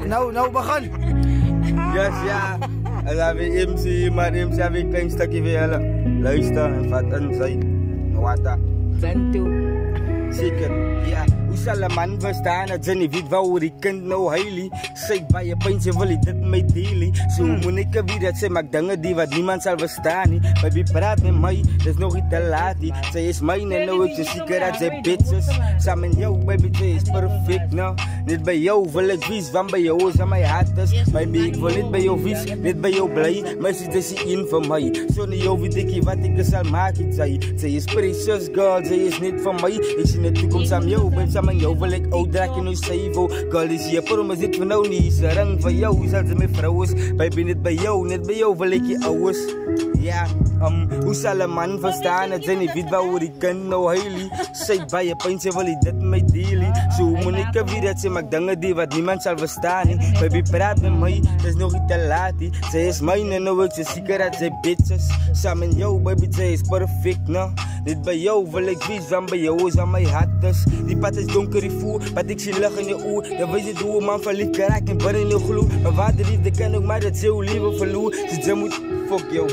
Nou begin. Yes, ja. En dan weer MC, maar MC heb ik een klein stukje weer luister en vat in zijn. Wat dat? Santo. Zeker, ja. Hoe zal een man verstaan dat ze niet weet waar die kind nou heilig? Zeg bij je pijntje wil je dit mee delen. Zo moet ik weer dat ze maakt dingen die wat niemand zal verstaan. Baby praat met mij, dat is nog niet te laat. Zij is mijn en nou ik je zeker dat zij bitches. Samen jou baby, zij is perfect nou. Niet bij jou wil ik vies, want bij jou is aan mijn haters. Baby ik wil niet bij jou vies, niet bij jou blij. Maar ze is in van mij. Zonder jou weet ik wat ik zal maken. Zij is precious girl, zij is niet van mij. Ik zie de toekomst aan jou, baby. Samen jou wil ik ook draken nu zeven. Girl is hier voor me zit van nou niet. Is een rang van jou, zal ze mijn vrouw is. Baby niet bij jou wil ik je ouders. Ja, hoe zal een man verstaan dat zij niet weet waar die kind nou heilig? Zeg bij je pijntje wil je dit mee delen. Zo moet ik weer dat ze maakt dingen die wat niemand zal verstaan. Baby praat met mij, dat is nog niet te laat. Zij is mijn en nou ik je zeker dat zij bitches. Samen jou baby, zij is perfect nou. Dit bij jou wil ik vies, want bij jou is aan mijn haters. Die pad is donker, die voer, wat ik zie liggen in je oor. Dan weet je hoe man verliefd kan raken en binnen in je gloed. Maar waar de liefde kan ook maar dat ze jouw leven verloor. Dus ze moet fuck jou.